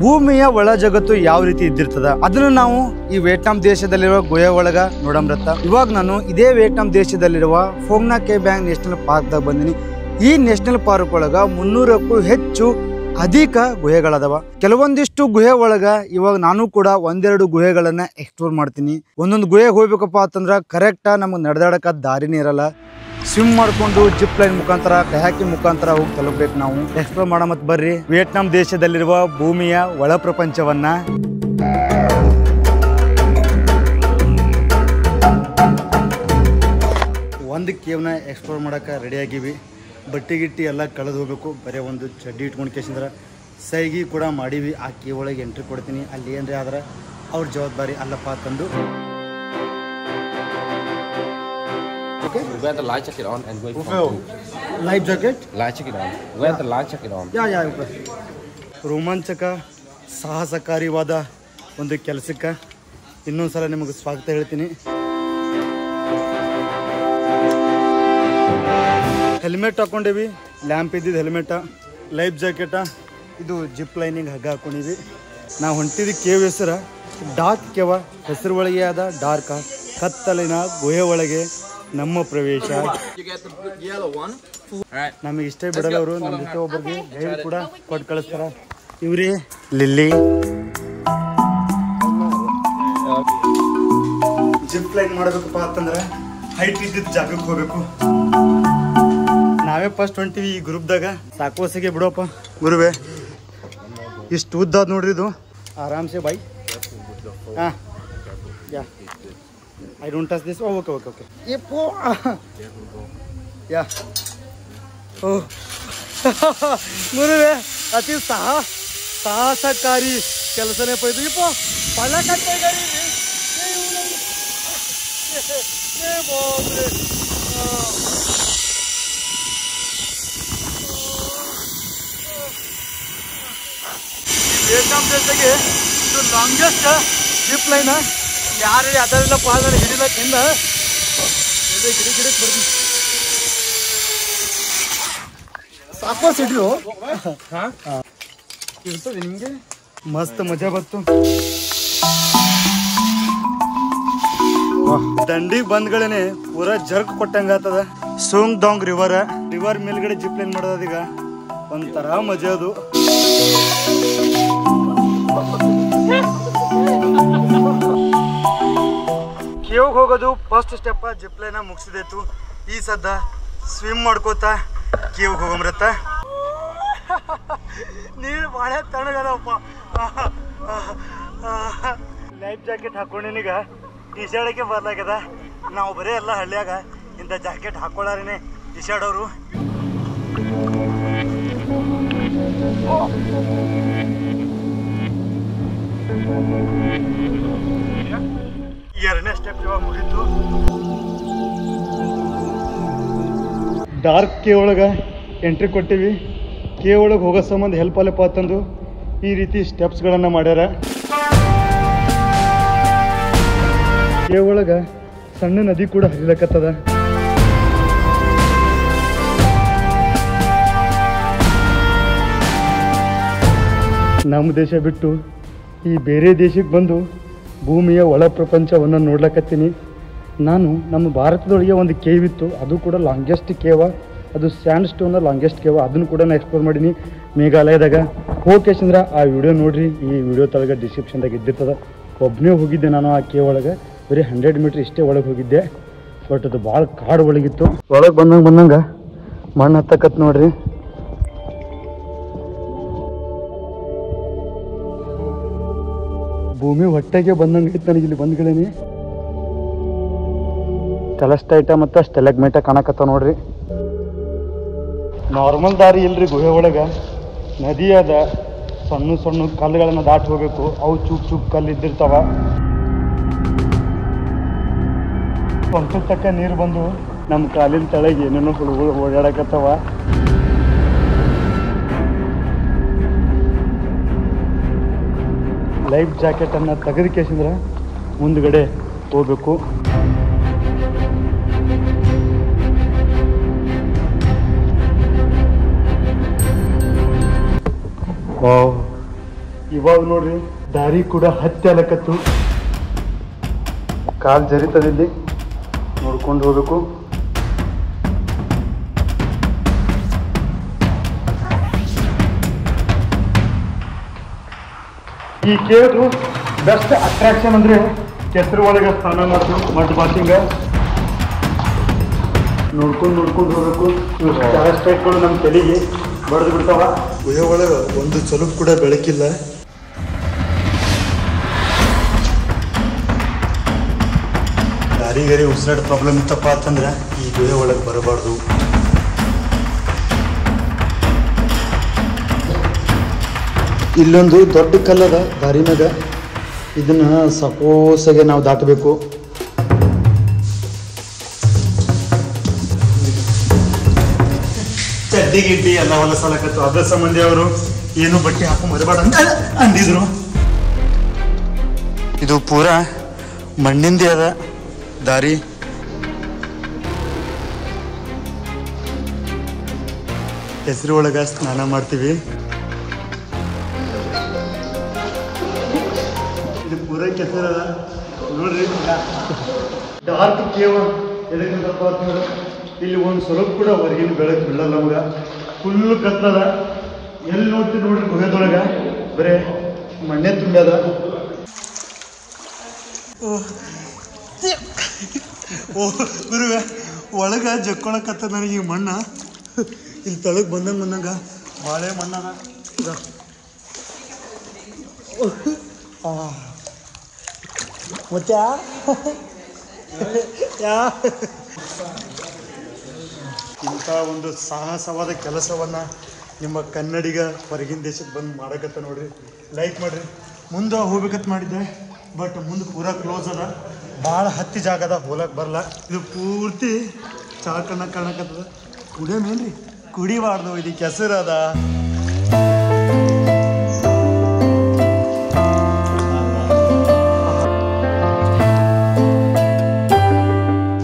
ಭೂಮಿಯ ಒಳ ಜಗತ್ತು ಯಾವ ರೀತಿ ಇದ್ದಿರ್ತದ ಅದನ್ನು ನಾವು ಈ ವಿಯೆಟ್ನಾಂ ದೇಶದಲ್ಲಿರುವ ಗುಹೆ ಒಳಗ ನೋಡಮ್ರತ್ತ. ಇವಾಗ ನಾನು ಇದೇ ವಿಯೆಟ್ನಾಂ ದೇಶದಲ್ಲಿರುವ ಫೋಂಗ್ ನಾ ಕೆ ಬ್ಯಾಂಗ್ ನ್ಯಾಷನಲ್ ಪಾರ್ಕ್ ದಾಗ ಬಂದಿನಿ. ಈ ನ್ಯಾಷನಲ್ ಪಾರ್ಕ್ ಒಳಗ 300ಕ್ಕೂ ಹೆಚ್ಚು ಅಧಿಕ ಗುಹೆಗಳದಾವ. ಕೆಲವೊಂದಿಷ್ಟು ಗುಹೆ ಒಳಗ ಇವಾಗ ನಾನು ಕೂಡ ಒಂದೆರಡು ಗುಹೆಗಳನ್ನ ಎಕ್ಸ್ಪ್ಲೋರ್ ಮಾಡ್ತೀನಿ. ಒಂದೊಂದು ಗುಹೆಗೆ ಹೋಗ್ಬೇಕಪ್ಪ ಅಂತಂದ್ರ ಕರೆಕ್ಟ್ ನಮಗೆ ನಡೆದಾಡಕ ದಾರಿನೇ ಇರಲ್ಲ. ಸ್ವಿಮ್ ಮಾಡ್ಕೊಂಡು ಜಿಪ್ ಲೈನ್ ಮುಖಾಂತರ ಕಯಾಕಿಂಗ್ ಮುಖಾಂತರ ಹೋಗಿ ತಲುಪಬೇಕು. ನಾವು ಎಕ್ಸ್ಪ್ಲೋರ್ ಮಾಡೋ ಮತ್ ಬರ್ರಿ ವಿಯೆಟ್ನಾಂ ದೇಶದಲ್ಲಿರುವ ಭೂಮಿಯ ಒಳ ಪ್ರಪಂಚವನ್ನ. ಒಂದು ಕೇವ್ನ ಎಕ್ಸ್ಪ್ಲೋರ್ ಮಾಡಕ್ಕೆ ರೆಡಿ ಆಗಿವಿ. ಬಟ್ಟೆ ಗಿಟ್ಟಿ ಎಲ್ಲ ಕಳೆದು ಹೋಗ್ಬೇಕು. ಬರೀ ಒಂದು ಚಡ್ಡಿ ಇಟ್ಕೊಂಡು ಕೇಸಿಂದ್ರೆ ಸೈಗಿ ಕೂಡ ಮಾಡೀವಿ. ಆ ಕೇವ್ ಒಳಗೆ ಎಂಟ್ರಿ ಕೊಡ್ತೀನಿ. ಅಲ್ಲಿ ಏನ್ರಿ ಆದ್ರೆ ಅವ್ರ ಜವಾಬ್ದಾರಿ ಅಲ್ಲಪ್ಪ ತಂದು. Okay. Wear the life jacket on and wait for life jacket. Life jacket on. Wear the life jacket on. Yeah. ರೋಮಾಂಚಕ ಸಾಹಸಕಾರಿವಾದ ಒಂದು ಕೆಲಸಕ್ಕೆ ಇನ್ನೊಂದ್ಸಲ ನಿಮಗೆ ಸ್ವಾಗತ ಹೇಳ್ತೀನಿ. ಹೆಲ್ಮೆಟ್ ಹಾಕೊಂಡೇವಿ. ಲ್ಯಾಂಪ್ ಇದ್ದಿದ್ದು ಹೆಲ್ಮೆಟ, ಲೈಫ್ ಜಾಕೆಟ, ಇದು ಜಿಪ್ ಲೈನಿಂಗ್ ಹಗ್ಗ ಹಾಕೊಂಡಿವಿ. ನಾವು ಹೊಂಟಿದ್ದು ಕೇವ್ ಹೆಸರು ಡಾರ್ಕ್ ಕೇವ. ಹೆಸರು ಒಳಗೆ ಆದ ಡಾರ್ಕ ಕತ್ತಲಿನ ಗುಹೆ ಒಳಗೆ ನಮ್ಮ ಪ್ರವೇಶ. ನಮಗೆ ಇಷ್ಟೇ ಬಿಡಲ್ಲ ಅವರು. ನಮ್ಮ ಜೊತೆ ಒಬ್ಬರಿಗೆ ಗೈಡ್ ಕೂಡ ಕೊಟ್ಟು ಕಳಿಸ್ತಾರ. ಇವ್ರಿ ಲಿಲ್ಲಿ. ಜಿಪ್ ಲೈನ್ ಮಾಡಬೇಕಪ್ಪ ಅಂತಂದ್ರೆ ಹೈಟ್ ಇದ್ದಿದ್ದ ಜಾಗಕ್ಕೆ ಹೋಗ್ಬೇಕು. ನಾವೇ ಫಸ್ಟ್ ಹೊಂಟಿವಿ ಈ ಗ್ರೂಪ್ದಾಗ. ಸಾಕೋಸಿಗೆ ಬಿಡೋಪ್ಪ ಗುರುವೇ. ಇಷ್ಟು ಉದ್ದಾದ ನೋಡ್ರಿ ಇದು. ಆರಾಮ್ಸೆ ಬೈ. ಹಾಂ ಯಾ I don't touch this. Oh, okay. Yeah. Oh. ಗುರುವೇ ಅತಿ ಸಾಹಸಕಾರಿ ಕೆಲಸನೇ ಪೈದು. ಇಪ್ಪೋ ಪಳ್ಳ ಕಟ್ಟಿದ್ದಾರೆ. ವಿಯೆಟ್ನಾಂ ದೇಶಕ್ಕೆ ಇದು ಲಾಂಗೆಸ್ಟ್ ಜಿಪ್ ಲೈನ್. ಯಾರು ಅದರಿಂದ ಪಾದ ಹಿಡಿಲಕ್ಕಿಂದ ಗಿಡಕ್ಕೆ ಬರ್ತೀನಿ. ಸಾಕೋಸ್ ಹಿಡಿದು ಇರ್ತದೆ ನಿಮಗೆ. ಮಸ್ತ್ ಮಜಾ ಬಂತು. ದಂಡಿಗೆ ಬಂದ್ಗಳೇನೆ ಪೂರಾ ಜರ್ಕ್ ಕೊಟ್ಟಂಗ ಆತದ. ಸೋಂಗ್ ಡಾಂಗ್ ರಿವರ್ ಮೇಲ್ಗಡೆ ಜಿಪ್ ಲೈನ್ ಮಾಡೋದೀಗ ಒಂಥರ ಮಜಾ ಅದು. ಕೇವ್ಗೆ ಹೋಗೋದು ಫಸ್ಟ್ ಸ್ಟೆಪ್. ಜಿಪ್ ಲೈನ ಮುಗಿಸಿದೇತು. ಈ ಸದ್ದ ಸ್ವಿಮ್ ಮಾಡ್ಕೋತ ಕೇವ್ಗೆ ಹೋಗಮ್ರತ್ತ. ನೀರು ಭಾಳ ತಣ್ಣಗದಪ್ಪ. ಲೈಫ್ ಜಾಕೆಟ್ ಹಾಕೊಂಡೇನೀಗ ಟಿ ಶರ್ಟ್ಗೆ ಬರ್ಲಾಗ್ಯದ. ನಾವು ಬರೀ ಎಲ್ಲ ಹಳ್ಳಿಯಾಗ ಇಂಥ ಜಾಕೆಟ್ ಹಾಕೊಳ್ಳಾರೇನೆ ಟಿ ಶರ್ಟ್ ಅವರು. ಎರಡನೇ ಸ್ಟೆಪ್ ಇವಾಗ ಮುಗಿತು. ಡಾರ್ಕ್ ಕೇವ್ ಒಳಗೆ ಎಂಟ್ರಿ ಕೊಟ್ಟಿವಿ. ಕೇವ್ ಒಳಗೆ ಹೋಗೋ ಸಂಬಂಧ ಹೆಲ್ಪ್ ಅಲ್ಲಪ್ಪ ಅಂತಂದು ಈ ರೀತಿ ಸ್ಟೆಪ್ಸ್ಗಳನ್ನು ಮಾಡ್ಯಾರ. ಕೇವ್ ಒಳಗೆ ಸಣ್ಣ ನದಿ ಕೂಡ ಹರಿಲಕತ್ತದ. ನಮ್ಮ ದೇಶ ಬಿಟ್ಟು ಈ ಬೇರೆ ದೇಶಕ್ಕೆ ಬಂದು ಭೂಮಿಯ ಒಳ ಪ್ರಪಂಚವನ್ನು ನೋಡ್ಲಕತ್ತೀನಿ. ನಾನು ನಮ್ಮ ಭಾರತದೊಳಗೆ ಒಂದು ಕೇವ್ ಇತ್ತು. ಅದು ಕೂಡ ಲಾಂಗೆಸ್ಟ್ ಕೇವ. ಅದು ಸ್ಯಾಂಡ್ ಸ್ಟೋನ್ ಲಾಂಗೆಸ್ಟ್ ಕೇವ. ಅದನ್ನು ಕೂಡ ನಾನು ಎಕ್ಸ್ಪ್ಲೋರ್ ಮಾಡೀನಿ ಮೇಘಾಲಯದಾಗ. ಹೋಗ್ಕೇಶಂದ್ರೆ ಆ ವಿಡಿಯೋ ನೋಡ್ರಿ. ಈ ವಿಡಿಯೋ ತಳಗೆ ಡಿಸ್ಕ್ರಿಪ್ಷನ್ದಾಗ ಇದ್ದಿರ್ತದ. ಒಬ್ಬನೇ ಹೋಗಿದ್ದೆ ನಾನು ಆ ಕೇವ್ ಒಳಗೆ. ಬರೀ 100 ಮೀಟ್ರ್ ಇಷ್ಟೇ ಒಳಗೆ ಹೋಗಿದ್ದೆ. ಬಟ್ ಅದು ಭಾಳ ಕಾಡು ಒಳಗಿತ್ತು. ಒಳಗೆ ಬಂದಂಗೆ ಮಣ್ಣು ಹತ್ತಕತ್ ನೋಡ್ರಿ. ಭೂಮಿ ಹೊಟ್ಟೆಗೆ ಬಂದಂಗೆ ಐತೆ ನನಗೆ ಇಲ್ಲಿ ಬಂದ್ಗಳೇನಿ. ಸ್ಟೆಲಸ್ಟೈಟ ಮತ್ತು ಸ್ಟೆಲಗ್ಮೈಟ ಕಾಣಕತ್ತ ನೋಡ್ರಿ. ನಾರ್ಮಲ್ ದಾರಿ ಇಲ್ರಿ ಗುಹೆ ಒಳಗೆ. ನದಿ ಅದ. ಸಣ್ಣ ಸಣ್ಣ ಕಲ್ಲುಗಳನ್ನು ದಾಟಿ ಹೋಗ್ಬೇಕು. ಅವು ಚೂಪ್ ಕಲ್ಲು ಇದ್ದಿರ್ತಾವ. ಸ್ವಲ್ಪ ತಕ್ಕ ನೀರು ಬಂದು ನಮ್ಮ ಕಾಲಿನ ತಳಗೆ ಏನೇನೋ ಹುಳುಗಳು ಓಡಾಡಕತ್ತವ. ಲೈಫ್ ಜಾಕೆಟನ್ನು ತೆಗೆದು ಕೇಸಿಂದ್ರೆ ಮುಂದ್ಗಡೆ ಹೋಗ್ಬೇಕು. ಇವಾಗ ನೋಡ್ರಿ ದಾರಿ ಕೂಡ ಹತ್ತಿ ಅಲಕತ್ತು, ಕಾಲು ಜರಿತದಿಲ್ಲಿ, ನೋಡ್ಕೊಂಡು ಹೋಗ್ಬೇಕು. ಈ ಕೇವ್ದು ಬೆಸ್ಟ್ ಅಟ್ರಾಕ್ಷನ್ ಅಂದ್ರೆ ಕೆಸರು ಒಳಗೆ ಸ್ನಾನ ಮಾಡೋದು, ಮಡ್ ಬಾತಿಂಗ ನೋಡ್ಕೊಂಡು ಹೋಗ್ಬೇಕು. ಪ್ಯಾರಾಸ್ಟೈಟ್ಗಳು ನಮ್ಮ ತಲೆಗೆ ಬಡ್ದು ಬಿಡ್ತಾವ. ಗುಹೆ ಒಳಗೆ ಒಂದು ಸ್ವಲ್ಪ ಕೂಡ ಬೆಳಕಿಲ್ಲ. ದಾರಿಗಾರಿ ಉಸಿರಾಟ ಪ್ರಾಬ್ಲಮ್ ಇತ್ತಪ್ಪ ಅಂತಂದ್ರೆ ಈ ಗುಹೆ ಒಳಗೆ ಬರಬಾರ್ದು. ಇಲ್ಲೊಂದು ದೊಡ್ಡ ಕಲ್ಲದ ದಾರಿನಾಗ, ಇದನ್ನ ಸಪೋಸಾಗೆ ನಾವು ದಾಟಬೇಕು. ಚಡ್ಡಿ ಗಿಡ್ಡಿ ಎಲ್ಲ ಹೊಲಸಲಕತ್ತು. ಅದ್ರ ಸಂಬಂಧಿ ಅವರು ಏನು ಬಟ್ಟೆ ಹಾಕೋ ಮರಬೇಡ ಅಂತ ಅಂದಿದ್ರು. ಇದು ಪೂರಾ ಮಣ್ಣಿಂದೇ ಅದ ದಾರಿ. ಕೆಸರು ಒಳಗ ಸ್ನಾನ ಮಾಡ್ತೀವಿ. ಇದು ಪೂರಾ ಕೆಸರು ಅದ ನೋಡ್ರಿ. ಡಾರ್ಕ್ ಕೇವ್ ಎದಕ್ಕಂತಪ್ಪ ಅಂತಂದ್ರೆ ಇಲ್ಲಿ ಒಂದು ಸ್ವಲ್ಪ ಕೂಡ ಹೊರಗಿನ ಬೆಳಕು ಬೀಳಲ್ಲ ನಮ್ಗೆ. ಫುಲ್ಲು ಕತ್ತದ. ಎಲ್ಲಿ ನೋಡ್ತೀವಿ ನೋಡ್ರಿ ಗುಹೆದೊಳಗೆ ಬರೇ ಮಣ್ಣೆ ತುಂಬ್ಯದ. ಓ ಗುರುವೆ, ಒಳಗೆ ಜಕ್ಕೊಳಕತ್ತ ನನಗೆ ಈ ಮಣ್ಣ. ಇಲ್ಲಿ ತಳಗೆ ಬಂದಂಗೆ ಬಾಳೆ ಮಣ್ಣದ. ಮತ್ತೆ ಇಂಥ ಒಂದು ಸಾಹಸವಾದ ಕೆಲಸವನ್ನು ನಿಮ್ಮ ಕನ್ನಡಿಗ ಹೊರಗಿನ ದೇಶಕ್ಕೆ ಬಂದು ಮಾಡಕತ್ತ ನೋಡ್ರಿ. ಲೈಕ್ ಮಾಡಿರಿ. ಮುಂದೆ ಹೋಗ್ಬೇಕಂತ ಮಾಡಿದ್ದೆ, ಬಟ್ ಮುಂದೆ ಪೂರಾ ಕ್ಲೋಸ್ ಅದ. ಭಾಳ ಹತ್ತಿ ಜಾಗದ ಹೋಲಕ್ಕೆ ಬರಲ್ಲ. ಇದು ಪೂರ್ತಿ ಕಾಣಕತ್ತದ. ಕುಡಿಯೋಮೇನ್ರಿ ಕುಡಿಬಾರ್ದು, ಇದು ಕೆಸರು ಅದ.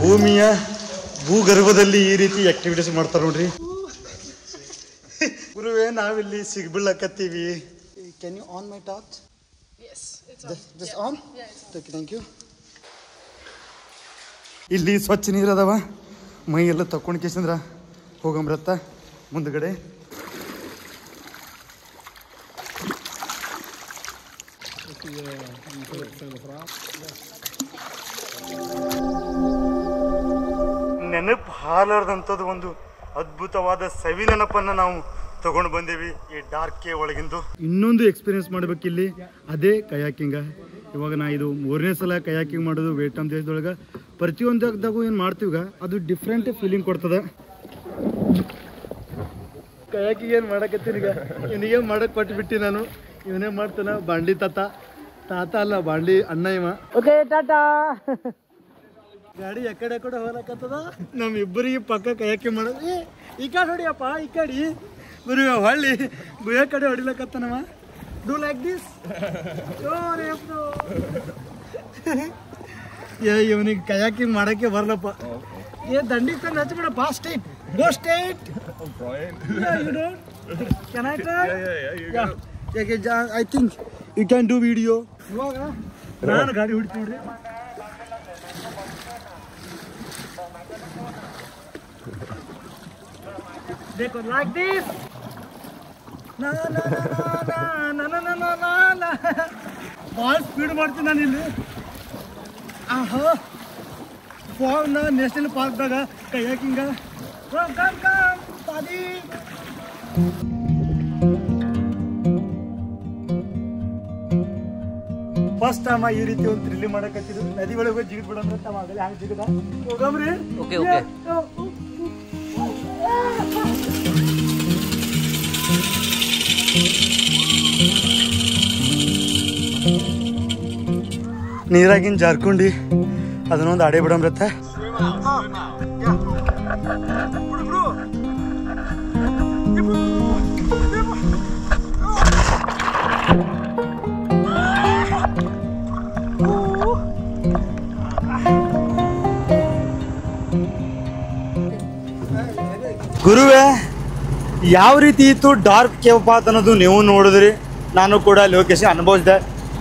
ಭೂಮಿಯ ಭೂಗರ್ಭದಲ್ಲಿ ಈ ರೀತಿ ಆಕ್ಟಿವಿಟೀಸ್ ಮಾಡ್ತಾರೆ ನೋಡ್ರಿ. ಗುರುವೇ, ನಾವಿಲ್ಲಿ ಸಿಗ್ಬೀಳಕತ್ತೀವಿ. Can you on my torch? Just on? Thank you. ಇಲ್ಲಿ ಸ್ವಚ್ಛ ನೀರು ಅದಾವ. ಮೈ ಎಲ್ಲ ತಕೊಂಡು ಕೇಸಂದ್ರ ಹೋಗಂಬ್ರತ್ತ ಮುಂದ್ಗಡೆ. ನೆನಪು ಹಾಲಾರ್ದಂಥದ್ದು ಒಂದು ಅದ್ಭುತವಾದ ಸವಿ ನೆನಪನ್ನು ನಾವು ತಗೊಂಡು ಬಂದೇವಿ ಈ ಡಾರ್ಕ್ ಕೇವ್ ಒಳಗಿಂದು. ಇನ್ನೊಂದು ಎಕ್ಸ್ಪೀರಿಯನ್ಸ್ ಮಾಡ್ಬೇಕಿಲ್ಲಿ, ಅದೇ ಕಯಾಕಿಂಗ. ಇವಾಗ ನಾ ಇದು 3ನೇ ಸಲ ಕಯಾಕಿಂಗ್ ಮಾಡೋದು ವಿಯೆಟ್ನಾಂ ದೇಶದೊಳಗೆ. ಪ್ರತಿಯೊಂದಾಗೂ ಏನು ಮಾಡ್ತೀವಿ ಅದು ಡಿಫ್ರೆಂಟ್ ಫೀಲಿಂಗ್ ಕೊಡ್ತದೆ. ಕಯಾಕಿಂಗ್ ಏನು ಮಾಡಕತ್ತೀನಿ ಈಗ, ಇವನಿಗೆ ಮಾಡಕ್ಕೆ ಕೊಟ್ಬಿಟ್ಟು ನಾನು. ಇವನೇ ಮಾಡ್ತಾನ ಬಾಂಡ್ಲಿ ತಾತ ಅಲ್ಲ, ಬಾಂಡ್ಲಿ ಅಣ್ಣ ಇವ. ಓಕೆ, ಟಾಟಾ. ಗಾಡಿ ಎಕಡೆ ಹೋಗ್ಲಕತ್ತದ. ನಮ್ಮಿಬ್ಬರಿಗೆ ಪಕ್ಕ ಕಯಾಕಿಂಗ್ ಮಾಡೋದು. ಈ ಕಡೆ ಹೊಡಿಯಪ್ಪ, ಈ ಕಡೆ ಗುರು ಹೊಳ್ಳಿ ಗುಹೆ ಕಡೆ ಹೊಡಿಲಕತ್ತನವ. Do like this. ಇವನಿಗೆ ಕಯಾಕಿಂಗ್ ಮಾಡಕ್ಕೆ ಬರಲಪ್ಪ. ಏ ದಂಡಿಗೆ ತಂದು ಹಚ್ಬಿಡಪ್ಪ. Straight go straight. I think you can do video. ಇವಾಗ ನಾನು ಗಾಡಿ ಹೊಡಿತೀನಿ ನೋಡ್ರಿ. देखो like this. ना ना ना ना ना ना ना ना. बहुत स्पीड ಮಾಡ್ತೀನಿ ನಾನು ಇಲ್ಲಿ. ಆಹಾ, ಫಾರ್ಮ್ನ ನ್ಯಾಷನಲ್ ಪಾರ್ಕ್ದಾಗ ಕಯಾಕಿಂಗ. ಕಮ್ ತಾದಿ. ಫಸ್ಟ್ ಟೈಮ್ ಈ ರೀತಿ ಒಂದು ಥ್ರಿಲ್ಲಿಂಗ್ ಮಾಡಕತ್ತಿದ್ರು. ನದಿ ಒಳಗೆ ಹೋಗಿ ಜಿಗಿದ್ ಬಿಡಂದ್ರೆ ತಮ್ಮ ಆಗಲಿ ಹಂಗೆ ಜಿಗದ ಹೋಗಮ್ರಿ. Okay okay. ನೀರಾಗಿನ ಜಾರ್ಕೊಂಡಿ ಅದನ್ನೊಂದು ಆಡೇ ಬಿಡಂಬ್ರತ್ತ. ಗುರುವೇ, ಯಾವ ರೀತಿ ಇತ್ತು ಡಾರ್ಕ್ ಕೇವ್ ಪಾತ್ ಅನ್ನೋದು ನೀವು ನೋಡಿದ್ರಿ. ನಾನು ಕೂಡ ಅಲ್ಲಿ ಹೋಗಿ ಅನುಭವಿಸಿದೆ.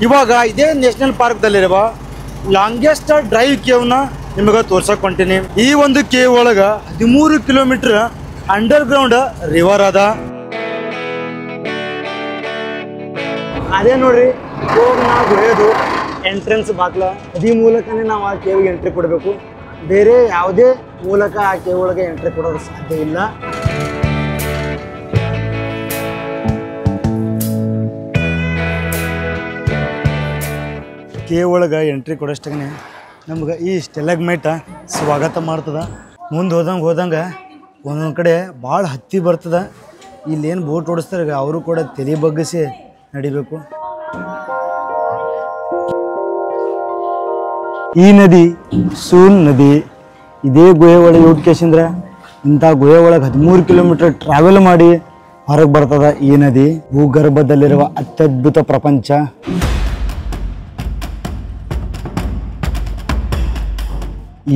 ಇವಾಗ ಇದೇ ನ್ಯಾಷನಲ್ ಪಾರ್ಕ್ದಲ್ಲಿರುವ ಲಾಂಗೆಸ್ಟ್ ಡ್ರೈವ್ ಕೇವ್ನ ನಿಮಗೆ ತೋರ್ಸಕ್ಕೆ ಹೊಂಟೀನಿ. ಈ ಒಂದು ಕೇವ್ ಒಳಗೆ 13 ಕಿಲೋಮೀಟರ್ ಅಂಡರ್ಗ್ರೌಂಡ್ ರಿವರ್ ಅದ. ಅದೇ ನೋಡ್ರಿ ನಾವು ಗುಹೆದು ಎಂಟ್ರೆನ್ಸ್ ಬಾಕ್ಲ. ಅದೇ ಮೂಲಕನೇ ನಾವು ಆ ಕೇವ್ಗೆ ಎಂಟ್ರಿ ಕೊಡಬೇಕು. ಬೇರೆ ಯಾವುದೇ ಮೂಲಕ ಆ ಕೇವ್ ಒಳಗೆ ಎಂಟ್ರಿ ಕೊಡೋದು ಸಾಧ್ಯ ಇಲ್ಲ. ಕೇವ್ ಒಳಗೆ ಎಂಟ್ರಿ ಕೊಡೋಷ್ಟಾಗನೆ ನಮ್ಗೆ ಈ ಸ್ಟೆಲಾಗ್ಮೈಟ್ ಸ್ವಾಗತ ಮಾಡ್ತದೆ. ಮುಂದೆ ಹೋದಂಗೆ ಒಂದೊಂದು ಕಡೆ ಭಾಳ ಹತ್ತಿ ಬರ್ತದೆ. ಇಲ್ಲೇನು ಬೋಟ್ ಓಡಿಸ್ತಾರೆ ಅವರು ಕೂಡ ತಲೆ ಬಗ್ಗಿಸಿ ನಡಿಬೇಕು. ಈ ನದಿ ಸೂನ್ ನದಿ. ಇದೇ ಗುಹೆ ಒಳಗೆ ಹುಡ್ಕೇಶಂದ್ರೆ ಇಂಥ ಗುಹೆ ಒಳಗೆ 13 ಕಿಲೋಮೀಟರ್ ಟ್ರಾವೆಲ್ ಮಾಡಿ ಹೊರಗೆ ಬರ್ತದೆ ಈ ನದಿ. ಭೂಗರ್ಭದಲ್ಲಿರುವ ಅತ್ಯದ್ಭುತ ಪ್ರಪಂಚ.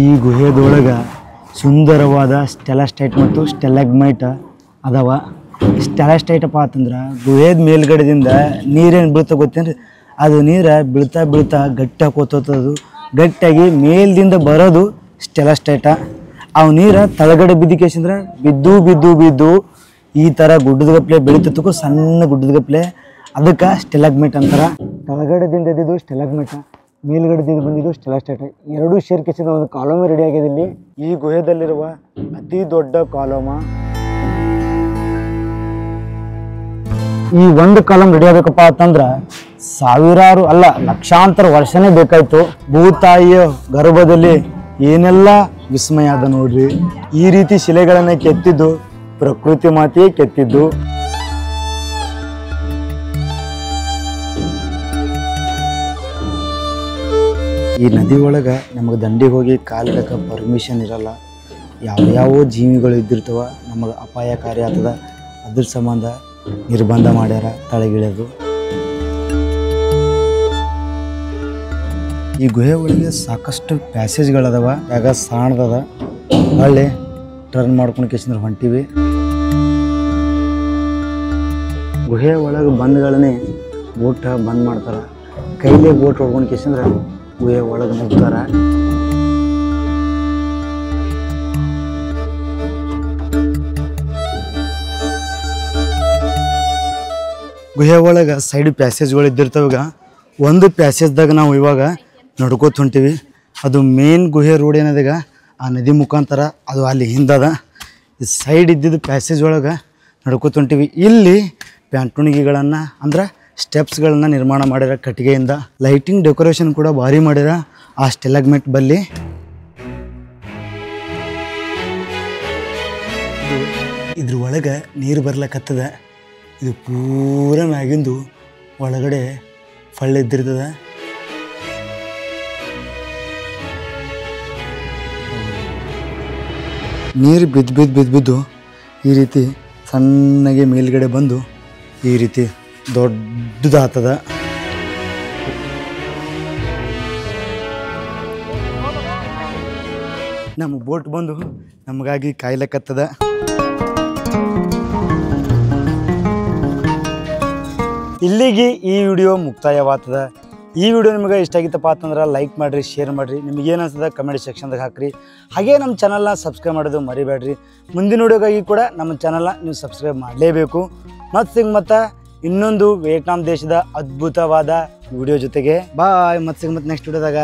ಈ ಗುಹೆದೊಳಗೆ ಸುಂದರವಾದ ಸ್ಟೆಲಾಸ್ಟೈಟ್ ಮತ್ತು ಸ್ಟೆಲಾಗ್ಮೈಟ್ ಅದಾವ. ಸ್ಟೆಲಾಸ್ಟೈಟಪ್ಪ ಅಂತಂದ್ರೆ ಗುಹೆದ ಮೇಲ್ಗಡೆದಿಂದ ನೀರೇನು ಬೀಳ್ತಾ ಗೊತ್ತೇನ್ರಿ, ಅದು ನೀರು ಬೀಳ್ತಾ ಗಟ್ಟಿ ಹಾಕೋತದು. ಗಟ್ಟಿಯಾಗಿ ಮೇಲ್ದಿಂದ ಬರೋದು ಸ್ಟೆಲಾಸ್ಟೈಟ. ಅವು ನೀರು ತಳಗಡೆ ಬಿದ್ದಿಕೇಶಂದ್ರೆ ಬಿದ್ದು ಈ ಥರ ಗುಡ್ಡದಗಪ್ಲೆ ಬೆಳೀತಕ್ಕೂ ಸಣ್ಣ ಗುಡ್ಡದಗಪ್ಲೆ. ಅದಕ್ಕೆ ಸ್ಟೆಲಾಗ್ಮೈಟ್ ಅಂತಾರೆ. ತಳಗಡೆದಿಂದ ಇದ್ದಿದ್ದು ಸ್ಟೆಲಾಗ್ಮೈಟ, ಮೇಲ್ಗಡೆದಿಂದ ಬಂದಿದ್ದು ಸ್ಟೆಲಾಸ್ಟೈಟ. ಎರಡೂ ಸೇರ್ಕೇಸಿದ ಒಂದು ಕಾಲೋಮ ರೆಡಿ ಆಗಿದೆ ಇಲ್ಲಿ. ಈ ಗುಹೆದಲ್ಲಿರುವ ಅತಿ ದೊಡ್ಡ ಕಾಲೋಮ. ಈ ಒಂದು ಕಾಲಮ್ ರೆಡಿ ಆಗಬೇಕಪ್ಪ ಅಂತಂದ್ರೆ ಸಾವಿರಾರು ಅಲ್ಲ ಲಕ್ಷಾಂತರ ವರ್ಷನೇ ಬೇಕಾಯ್ತು. ಭೂತಾಯಿಯ ಗರ್ಭದಲ್ಲಿ ಏನೆಲ್ಲ ವಿಸ್ಮಯ ಅದ ನೋಡ್ರಿ. ಈ ರೀತಿ ಶಿಲೆಗಳನ್ನ ಕೆತ್ತಿದ್ದು ಪ್ರಕೃತಿ ಮಾತೆಯೇ ಕೆತ್ತಿದ್ದು. ಈ ನದಿ ಒಳಗೆ ನಮಗೆ ದಂಡಿಗೆ ಹೋಗಿ ಕಾಲಿಡಕ್ಕೆ ಪರ್ಮಿಷನ್ ಇರಲ್ಲ. ಯಾವ ಜೀವಿಗಳು ಇದ್ದಿರ್ತವ ನಮಗೆ ಅಪಾಯಕಾರಿ ಆಗ್ತದ. ಅದ್ರ ಸಂಬಂಧ ನಿರ್ಬಂಧ ಮಾಡ್ಯಾರ ತಳಗಿಳಿಯೋದು. ಈ ಗುಹೆ ಒಳಗೆ ಸಾಕಷ್ಟು ಪ್ಯಾಸೇಜ್ಗಳದಾವ. ಜಾಗ ಸಾಣದದ. ಹೊಳ್ಳಿ ಟರ್ನ್ ಮಾಡ್ಕೊಂಡು ಕೇಸಂದ್ರೆ ಹೊಂಟಿವಿ. ಗುಹೆ ಒಳಗೆ ಬಂದ್ಗಳನ್ನೇ ಬೋಟ್ ಬಂದ್ ಮಾಡ್ತಾರೆ. ಕೈಲೇ ಬೋಟ್ ಹೊಡ್ಕೊಂಡು ಕೇಸಂದ್ರೆ ಗುಹೆ ಒಳಗೆ ನುಗ್ತಾರ. ಗುಹೆ ಒಳಗೆ ಸೈಡ್ ಪ್ಯಾಸೇಜ್ಗಳು ಇದ್ದಿರ್ತಾವಾಗ ಒಂದು ಪ್ಯಾಸೇಜ್ದಾಗ ನಾವು ಇವಾಗ ನಡ್ಕೋತ ಹೊಂಟೀವಿ. ಅದು ಮೇನ್ ಗುಹೆ ರೋಡ್ ಏನದಾಗ ಆ ನದಿ ಮುಖಾಂತರ ಅದು ಅಲ್ಲಿ ಹಿಂದದ. ಈ ಸೈಡ್ ಇದ್ದಿದ್ದು ಪ್ಯಾಸೇಜ್ ಒಳಗೆ ನಡ್ಕೋತ ಹೊಂಟೀವಿ. ಇಲ್ಲಿ ಪ್ಯಾಂಟುಣಿಗೆಗಳನ್ನು ಅಂದ್ರೆ ಸ್ಟೆಪ್ಸ್ಗಳನ್ನ ನಿರ್ಮಾಣ ಮಾಡ್ಯಾರ ಕಟ್ಟಿಗೆಯಿಂದ. ಲೈಟಿಂಗ್ ಡೆಕೋರೇಷನ್ ಕೂಡ ಭಾರಿ ಮಾಡ್ಯಾರ ಆ ಸ್ಟೆಲಾಗ್ಮೈಟ್ ಬಲ್ಲಿ. ಇದ್ರ ಒಳಗೆ ನೀರು ಬರ್ಲಕತ್ತದ. ಇದು ಪೂರ ಮ್ಯಾಗಿಂದು ಒಳಗಡೆ ಫಳ್ಳಿದ್ದಿರ್ತದ. ನೀರು ಬಿದ್ದು ಈ ರೀತಿ ಸಣ್ಣಗೆ ಮೇಲ್ಗಡೆ ಬಂದು ಈ ರೀತಿ ದೊಡ್ಡದಾಗ್ತದ. ನಮ್ಮ ಬೋಟ್ ಬಂದು ನಮಗಾಗಿ ಕಾಯ್ಲಕತ್ತದ. ಇಲ್ಲಿಗೆ ಈ ವಿಡಿಯೋ ಮುಕ್ತಾಯವಾಗ್ತದ. ಈ ವಿಡಿಯೋ ನಿಮಗೆ ಇಷ್ಟ ಆಗಿತ್ತಪ್ಪ ಅಂತಂದ್ರೆ ಲೈಕ್ ಮಾಡಿರಿ, ಶೇರ್ ಮಾಡಿರಿ. ನಿಮಗೇನು ಅನ್ಸ್ತದೆ ಕಮೆಂಟ್ ಸೆಕ್ಷನ್ದಾಗ ಹಾಕಿರಿ. ಹಾಗೆ ನಮ್ಮ ಚಾನಲ್ನ ಸಬ್ಸ್ಕ್ರೈಬ್ ಮಾಡೋದು ಮರಿಬೇಡ್ರಿ. ಮುಂದಿನ ವಿಡಿಯೋಗಾಗಿ ಕೂಡ ನಮ್ಮ ಚಾನಲ್ನ ನೀವು ಸಬ್ಸ್ಕ್ರೈಬ್ ಮಾಡಲೇಬೇಕು. ಮತ್ತು ಇನ್ನೊಂದು ವಿಯೆಟ್ನಾಂ ದೇಶದ ಅದ್ಭುತವಾದ ವಿಡಿಯೋ ಜೊತೆಗೆ ಬಾಯ್. ಮತ್ತೆ ನೆಕ್ಸ್ಟ್ ವಿಡಿಯೋದಾಗ.